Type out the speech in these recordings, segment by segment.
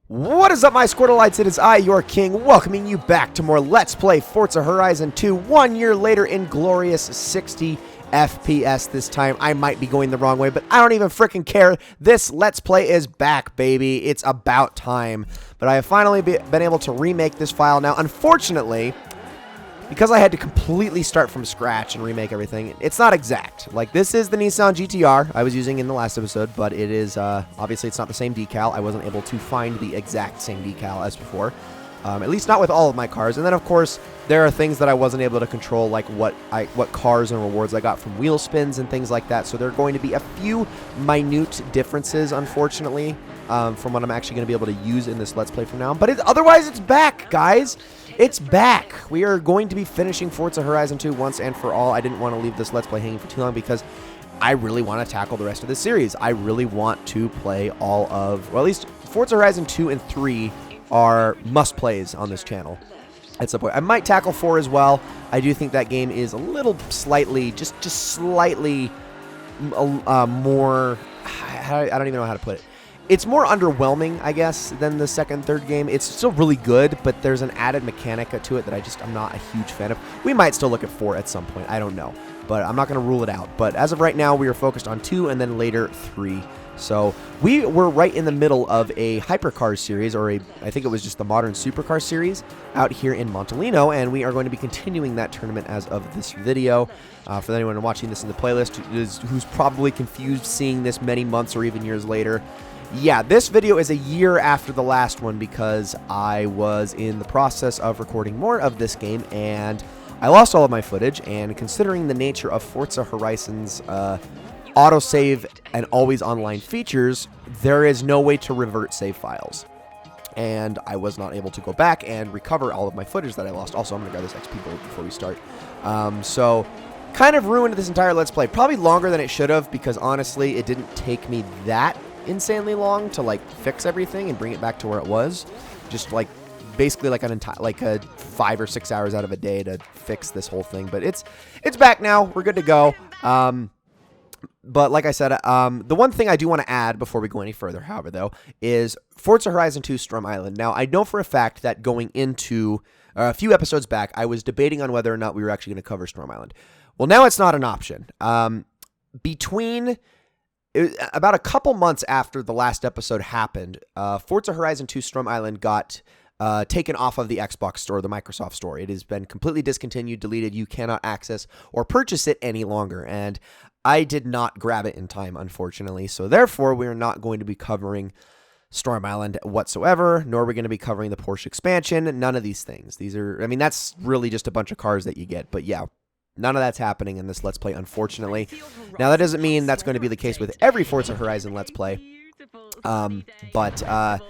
What is up, my Squirtleites? It is I, your king, welcoming you back to more Let's Play Forza Horizon 2, 1 year later in glorious 60 FPS this time. I might be going the wrong way, but I don't even freaking care. This Let's Play is back, baby. It's about time. But I have finally been able to remake this file. Now, unfortunately, because I had to completely start from scratch and remake everything, it's not exact. Like, this is the Nissan GTR I was using in the last episode, but it is, obviously it's not the same decal. I wasn't able to find the exact same decal as before. At least not with all of my cars. And then, of course, there are things that I wasn't able to control, like what cars and rewards I got from wheel spins and things like that. So there are going to be a few minute differences, unfortunately, from what I'm actually going to be able to use in this Let's Play from now on. But otherwise, it's back, guys. It's back. We are going to be finishing Forza Horizon 2 once and for all. I didn't want to leave this Let's Play hanging for too long because I really want to tackle the rest of the series. I really want to play all of, well, at least Forza Horizon 2 and 3 are must-plays on this channel at some point. I might tackle 4 as well. I do think that game is a little slightly, just slightly more, I don't even know how to put it. It's more underwhelming, I guess, than the second, third game. It's still really good, but there's an added mechanic to it that I'm not a huge fan of. We might still look at 4 at some point. I don't know, but I'm not going to rule it out. But as of right now, we are focused on 2 and then later 3. So we were right in the middle of a hypercars series, or I think it was just the modern supercar series out here in Montalino, and we are going to be continuing that tournament as of this video. For anyone watching this in the playlist who's probably confused seeing this many months or even years later, yeah, this video is a year after the last one because I was in the process of recording more of this game and I lost all of my footage, and considering the nature of Forza Horizon's autosave and always online features, there is no way to revert save files. And I was not able to go back and recover all of my footage that I lost. Also, I'm going to grab this XP build before we start. So, kind of ruined this entire Let's Play. Probably longer than it should have because, honestly, it didn't take me that insanely long to like fix everything and bring it back to where it was. Just like basically like a 5 or 6 hours out of a day to fix this whole thing. But it's back now. We're good to go. But like I said, the one thing I do want to add before we go any further, however, though, is Forza Horizon 2 Storm Island. Now, I know for a fact that going into a few episodes back, I was debating on whether or not we were actually going to cover Storm Island. Well, now it's not an option. About a couple months after the last episode happened, Forza Horizon 2 Storm Island got taken off of the Xbox Store, the Microsoft Store. It has been completely discontinued, deleted. You cannot access or purchase it any longer. And I did not grab it in time, unfortunately. So therefore, we are not going to be covering Storm Island whatsoever, nor are we going to be covering the Porsche expansion. None of these things. These are, I mean, that's really just a bunch of cars that you get. But yeah, none of that's happening in this Let's Play, unfortunately. Now, that doesn't mean that's going to be the case with every Forza Horizon Let's Play. But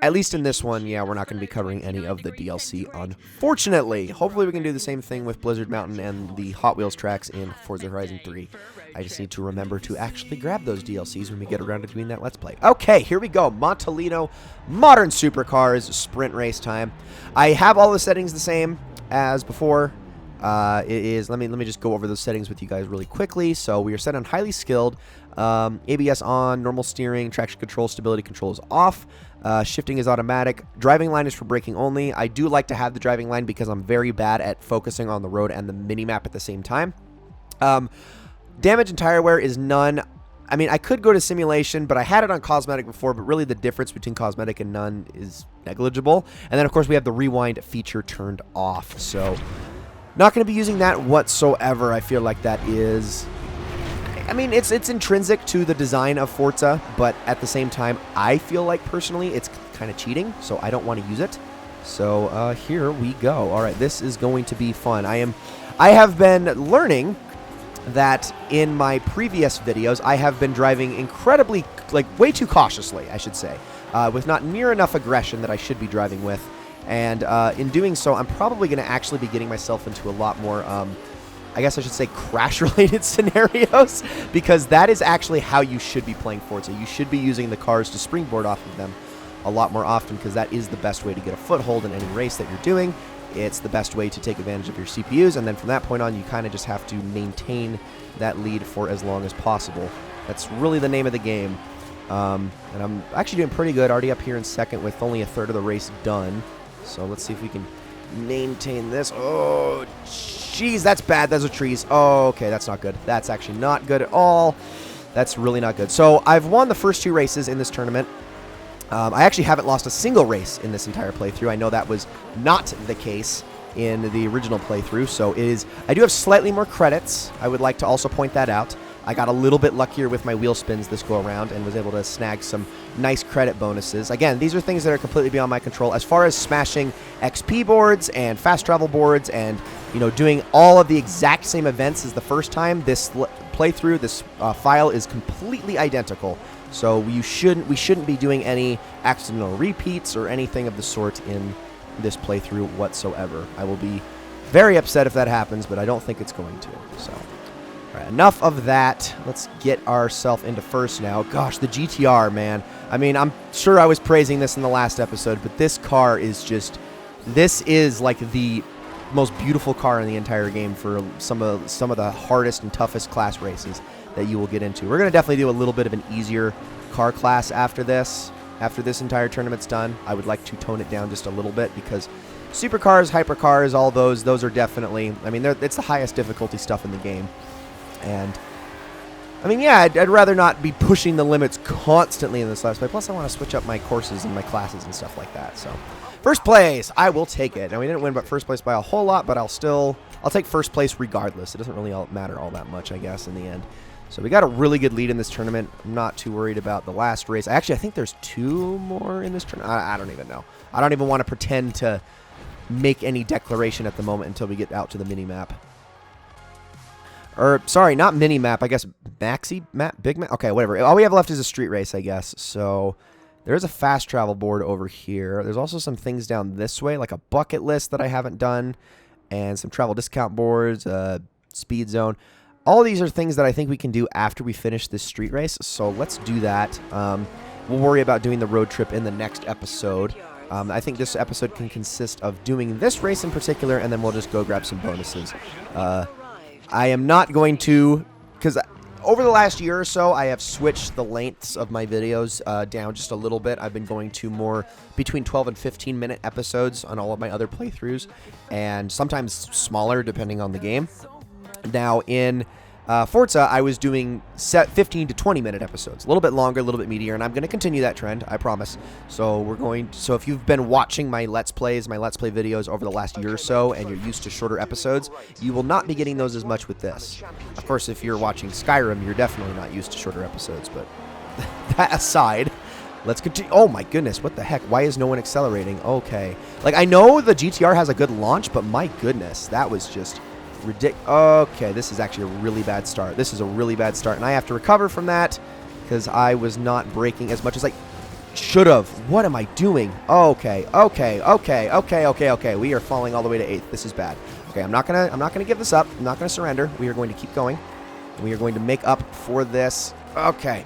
at least in this one, yeah, we're not going to be covering any of the DLC, unfortunately. Hopefully, we can do the same thing with Blizzard Mountain and the Hot Wheels tracks in Forza Horizon 3. I just need to remember to actually grab those DLCs when we get around to doing that Let's Play. Okay, here we go. Montalino, modern supercars, sprint race time. I have all the settings the same as before. Let me just go over those settings with you guys really quickly. So we are set on highly skilled, ABS on, normal steering, traction control, stability control is off, shifting is automatic, driving line is for braking only. I do like to have the driving line because I'm very bad at focusing on the road and the mini-map at the same time. Damage and tire wear is none. I mean, I could go to simulation, but I had it on cosmetic before, but really the difference between cosmetic and none is negligible. And then, of course, we have the rewind feature turned off, so not going to be using that whatsoever. I feel like that is, I mean, it's intrinsic to the design of Forza, but at the same time, I feel like personally it's kind of cheating, so I don't want to use it. So here we go. All right, this is going to be fun. I have been learning that in my previous videos, I have been driving incredibly, like way too cautiously, I should say, with not near enough aggression that I should be driving with. And in doing so, I'm probably going to actually be getting myself into a lot more, I guess I should say, crash-related scenarios, because that is actually how you should be playing Forza. You should be using the cars to springboard off of them a lot more often, because that is the best way to get a foothold in any race that you're doing. It's the best way to take advantage of your CPUs, and then from that point on, you kind of just have to maintain that lead for as long as possible. That's really the name of the game. And I'm actually doing pretty good, already up here in second with only a third of the race done. So let's see if we can maintain this. Oh, jeez, that's bad. Those are trees. Oh, okay, that's not good. That's actually not good at all. That's really not good. So I've won the first 2 races in this tournament. I actually haven't lost a single race in this entire playthrough. I know that was not the case in the original playthrough, so I do have slightly more credits. I would like to also point that out. I got a little bit luckier with my wheel spins this go around and was able to snag some nice credit bonuses. Again, these are things that are completely beyond my control. As far as smashing XP boards and fast travel boards and, you know, doing all of the exact same events as the first time, this playthrough, this file is completely identical. So we shouldn't be doing any accidental repeats or anything of the sort in this playthrough whatsoever. I will be very upset if that happens, but I don't think it's going to. So, all right, enough of that. Let's get ourselves into first now. Gosh, the GTR, man. I mean, I'm sure I was praising this in the last episode, but this car is just, this is like the most beautiful car in the entire game for some of the hardest and toughest class races that you will get into. We're going to definitely do a little bit of an easier car class after this. After this entire tournament's done, I would like to tone it down just a little bit because supercars, hypercars, all those are definitely, I mean, it's the highest difficulty stuff in the game. And, I mean, yeah, I'd rather not be pushing the limits constantly in this last play. Plus, I want to switch up my courses and my classes and stuff like that. So, first place, I will take it. Now, we didn't win but first place by a whole lot, but I'll take first place regardless. It doesn't really matter all that much, I guess, in the end. So we got a really good lead in this tournament. I'm not too worried about the last race. Actually, I think there's 2 more in this tournament. I don't even know. I don't even want to pretend to make any declaration at the moment until we get out to the mini-map. Or, sorry, not mini-map. I guess maxi map? Big map? Okay, whatever. All we have left is a street race, I guess. So there's a fast travel board over here. There's also some things down this way, like a bucket list that I haven't done, and some travel discount boards, speed zone. All of these are things that I think we can do after we finish this street race, so let's do that. We'll worry about doing the road trip in the next episode. I think this episode can consist of doing this race in particular, and then we'll just go grab some bonuses. I am not going to, because over the last year or so, I have switched the lengths of my videos down just a little bit. I've been going to more between 12 and 15-minute episodes on all of my other playthroughs, and sometimes smaller depending on the game. Now, in Forza, I was doing 15 to 20-minute episodes, a little bit longer, a little bit meatier, and I'm going to continue that trend, I promise. So so if you've been watching my Let's Plays, my Let's Play videos over the last year or so, and you're used to shorter episodes, you will not be getting those as much with this. Of course, if you're watching Skyrim, you're definitely not used to shorter episodes, but that aside, let's continue. Oh my goodness, what the heck? Why is no one accelerating? Okay. Like, I know the GTR has a good launch, but my goodness, that was just ridiculous. Okay, this is actually a really bad start. This is a really bad start, and I have to recover from that because I was not braking as much as I should have. What am I doing? Okay. We are falling all the way to 8th. This is bad. Okay, I'm not gonna give this up. I'm not gonna surrender. We are going to keep going. We are going to make up for this. Okay,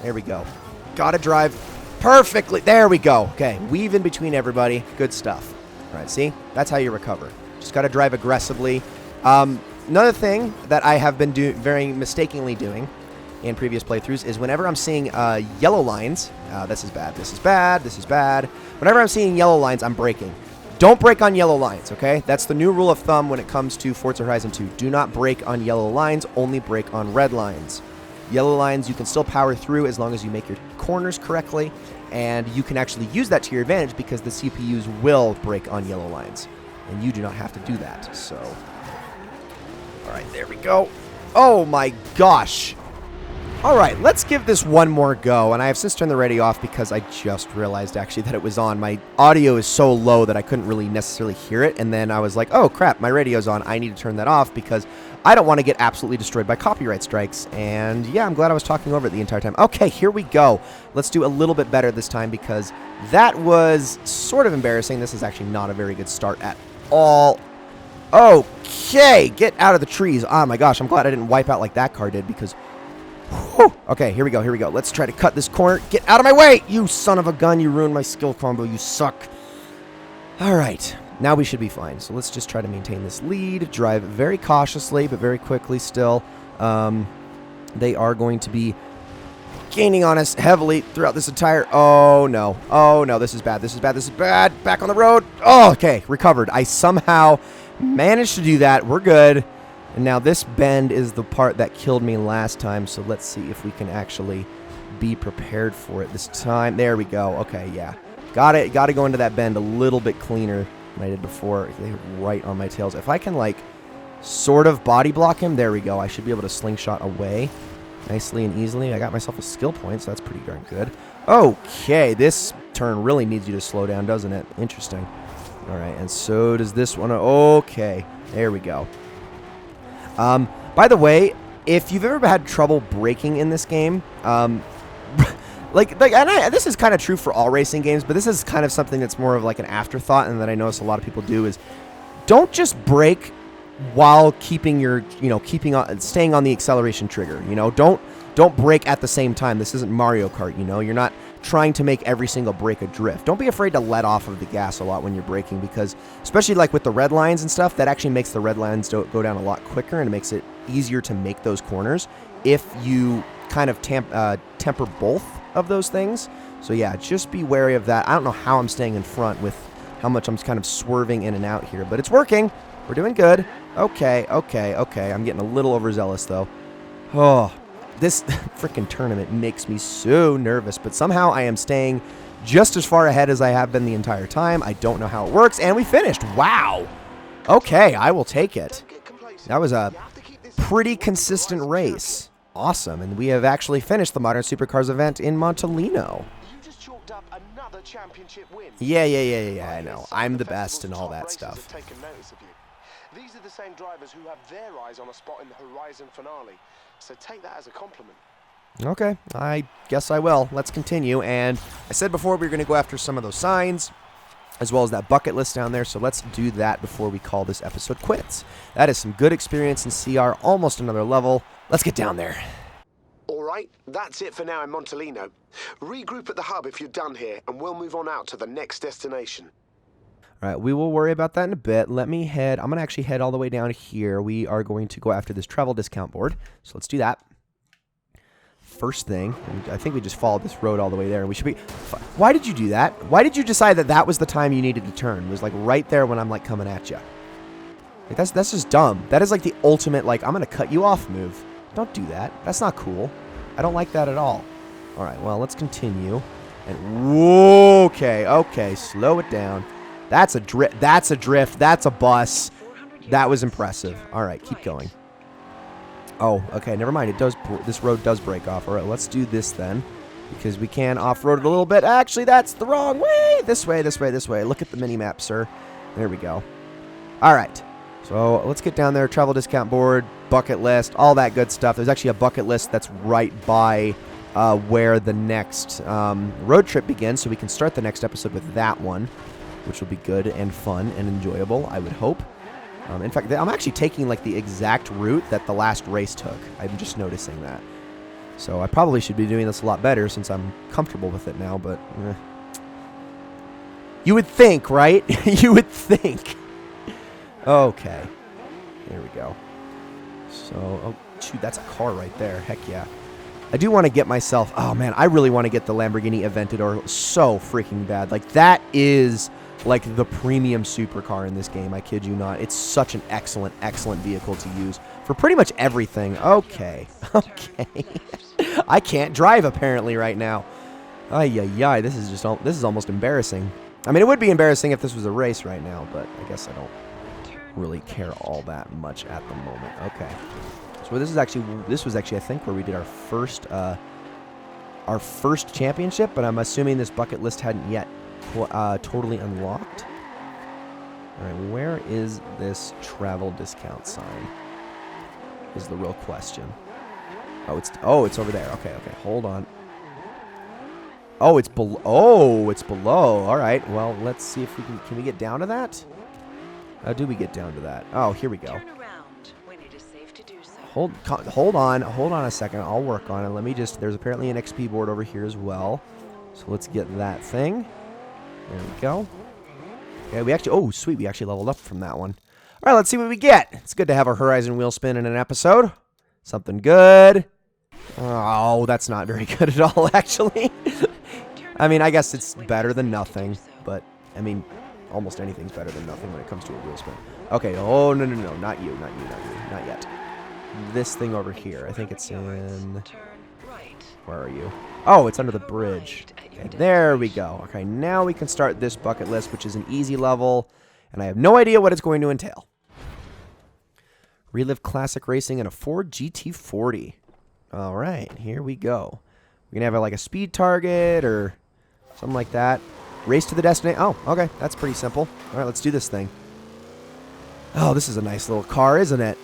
there we go. Gotta drive perfectly. There we go. Okay, weave in between everybody. Good stuff. All right, see? That's how you recover. Just gotta drive aggressively. Another thing that I have been very mistakenly doing in previous playthroughs is whenever I'm seeing yellow lines, this is bad, this is bad, this is bad. Whenever I'm seeing yellow lines, I'm braking. Don't brake on yellow lines, okay? That's the new rule of thumb when it comes to Forza Horizon 2. Do not brake on yellow lines, only brake on red lines. Yellow lines you can still power through as long as you make your corners correctly, and you can actually use that to your advantage because the CPUs will brake on yellow lines, and you do not have to do that, so... All right, there we go. Oh my gosh. All right, let's give this one more go. And I have since turned the radio off because I just realized actually that it was on. My audio is so low that I couldn't really necessarily hear it. And then I was like, oh crap, my radio's on. I need to turn that off because I don't want to get absolutely destroyed by copyright strikes. And yeah, I'm glad I was talking over it the entire time. Okay, here we go. Let's do a little bit better this time because that was sort of embarrassing. This is actually not a very good start at all. Okay, get out of the trees. Oh my gosh, I'm glad I didn't wipe out like that car did because... Whew. Okay, here we go, here we go. Let's try to cut this corner. Get out of my way, you son of a gun. You ruined my skill combo, you suck. All right, now we should be fine. So let's just try to maintain this lead. Drive very cautiously, but very quickly still. They are going to be gaining on us heavily throughout this entire... Oh, no. Oh, no. This is bad. This is bad. This is bad. Back on the road. Oh, okay. Recovered. I somehow managed to do that. We're good. And now this bend is the part that killed me last time. So let's see if we can actually be prepared for it this time. There we go. Okay, yeah. Got it. Got to go into that bend a little bit cleaner than I did before. They hit right on my tails. If I can, like, sort of body block him, there we go. I should be able to slingshot away nicely and easily. I got myself a skill point, so that's pretty darn good. Okay, this turn really needs you to slow down, doesn't it? Interesting. All right, and so does this one. Okay, there we go. By the way, if you've ever had trouble braking in this game, this is kind of true for all racing games, but this is kind of something that's more of like an afterthought, and that I notice a lot of people do is don't just brake while keeping your, staying on the acceleration trigger. Don't brake at the same time. This isn't Mario Kart, You're not trying to make every single brake a drift. Don't be afraid to let off of the gas a lot when you're braking, because especially like with the red lines and stuff, that actually makes the red lines go down a lot quicker, and it makes it easier to make those corners if you kind of temper both of those things. So yeah, just be wary of that. I don't know how I'm staying in front with how much I'm kind of swerving in and out here, but it's working. We're doing good. Okay. I'm getting a little overzealous, though. Oh, this freaking tournament makes me so nervous, but somehow I am staying just as far ahead as I have been the entire time. I don't know how it works, and we finished. Wow. Okay, I will take it. That was a pretty consistent race. Awesome, and we have actually finished the Modern Supercars event in Montalino. Yeah, I know. I'm the best and all that stuff. These are the same drivers who have their eyes on a spot in the Horizon finale, so take that as a compliment. Okay, I guess I will. Let's continue, and I said before we were going to go after some of those signs, as well as that bucket list down there, so let's do that before we call this episode quits. That is some good experience in CR, almost another level. Let's get down there. All right, that's it for now in Montalino. Regroup at the hub if you're done here, and we'll move on out to the next destination. All right, we will worry about that in a bit. I'm going to actually head all the way down here. We are going to go after this travel discount board. So let's do that. First thing, I think we just followed this road all the way there. We should be... Why did you do that? Why did you decide that that was the time you needed to turn? It was like right there when I'm like coming at you. Like, that's just dumb. That is like the ultimate, like, I'm going to cut you off move. Don't do that. That's not cool. I don't like that at all. All right, well, let's continue. And okay, slow it down. That's a drift. That's a bus. That was impressive. All right, keep going. Oh, okay, never mind. This road does break off. All right, let's do this then, because we can off-road it a little bit. Actually, that's the wrong way. This way. Look at the mini-map, sir. There we go. All right, so let's get down there. Travel discount board, bucket list, all that good stuff. There's actually a bucket list that's right by where the next road trip begins, so we can start the next episode with that one, which will be good and fun and enjoyable, I would hope. In fact, I'm actually taking like the exact route that the last race took. I'm just noticing that. So I probably should be doing this a lot better since I'm comfortable with it now, but... You would think, right? You would think. Okay. There we go. So, oh, shoot, that's a car right there. Heck yeah. I do want to get myself... Oh, man, I really want to get the Lamborghini Aventador so freaking bad. Like, that is... like the premium supercar in this game, I kid you not. It's such an excellent, excellent vehicle to use for pretty much everything. Okay. I can't drive apparently right now. Ay, this is almost embarrassing. I mean, it would be embarrassing if this was a race right now, but I guess I don't really care all that much at the moment. Okay. So this was actually I think where we did our first championship, but I'm assuming this bucket list hadn't yet totally unlocked. Alright, where is this travel discount sign? Is the real question. Oh, it's over there. Okay, hold on. Oh, it's below. Oh, it's below. Alright, well, let's see if we can we get down to that? How do we get down to that? Oh, here we go. Turn around when it is safe to do so. Hold on a second. I'll work on it. Let me just... There's apparently an XP board over here as well. So let's get that thing. There we go. Okay, we actually... Oh, sweet. We actually leveled up from that one. All right, let's see what we get. It's good to have our Horizon wheel spin in an episode. Something good. Oh, that's not very good at all, actually. I mean, I guess it's better than nothing, but, I mean, almost anything's better than nothing when it comes to a wheel spin. Okay, oh, no, not you, not yet. This thing over here, I think it's in... Where are you? Oh, it's under the bridge. Okay, there we go. Okay, now we can start this bucket list, which is an easy level, and I have no idea what it's going to entail. Relive classic racing in a Ford GT40. All right, here we go. We're going to have like a speed target or something like that. Race to the destination. Oh, okay, that's pretty simple. All right, let's do this thing. Oh, this is a nice little car, isn't it?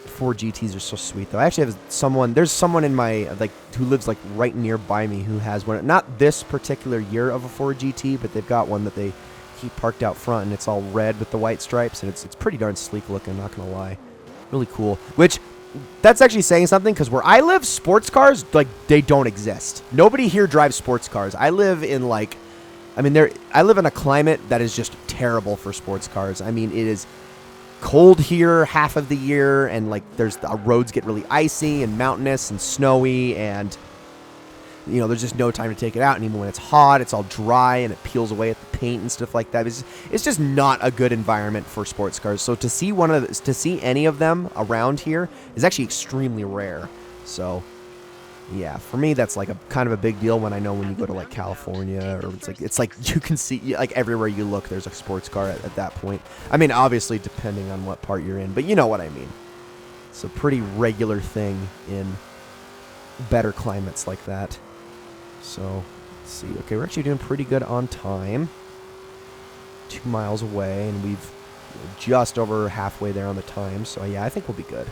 Ford GTs are so sweet, though. I actually have someone, there's someone in my, like, who lives, like, right nearby me who has one. Not this particular year of a Ford GT, but they've got one that they keep parked out front, and it's all red with the white stripes, and it's pretty darn sleek looking, not gonna lie. Really cool. Which, that's actually saying something, because where I live, sports cars, like, they don't exist. Nobody here drives sports cars. I live in, like, I mean, I live in a climate that is just terrible for sports cars. I mean, it is cold here half of the year, and like the roads get really icy and mountainous and snowy, and you know, there's just no time to take it out. And even when it's hot, it's all dry and it peels away at the paint and stuff like that. It's just not a good environment for sports cars. So to see any of them around here is actually extremely rare. So yeah, for me that's like a kind of a big deal when I know when you go to like California, or it's like you can see like everywhere you look there's a sports car at that point. I mean, obviously depending on what part you're in, but you know what I mean. It's a pretty regular thing in better climates like that. So let's see. Okay, we're actually doing pretty good on time. 2 miles away, and we're just over halfway there on the time. So yeah, I think we'll be good.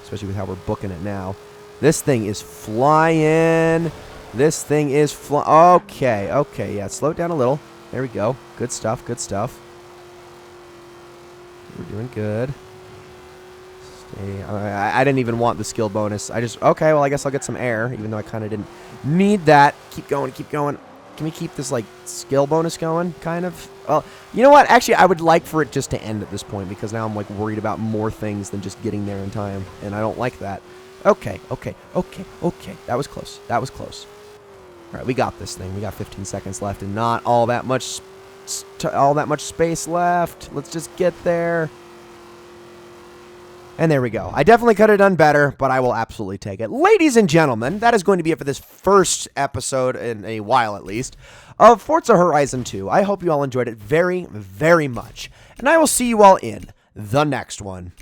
Especially with how we're booking it now. This thing is flying. Okay, yeah, slow it down a little. There we go. Good stuff. We're doing good. Stay. I didn't even want the skill bonus. Okay, well, I guess I'll get some air, even though I kind of didn't need that. Keep going. Can we keep this, like, skill bonus going, kind of? Well, you know what? Actually, I would like for it just to end at this point, because now I'm, like, worried about more things than just getting there in time, and I don't like that. Okay. That was close. All right, we got this thing. We got 15 seconds left and not all that much space left. Let's just get there. And there we go. I definitely could have done better, but I will absolutely take it. Ladies and gentlemen, that is going to be it for this first episode, in a while at least, of Forza Horizon 2. I hope you all enjoyed it very, very much. And I will see you all in the next one.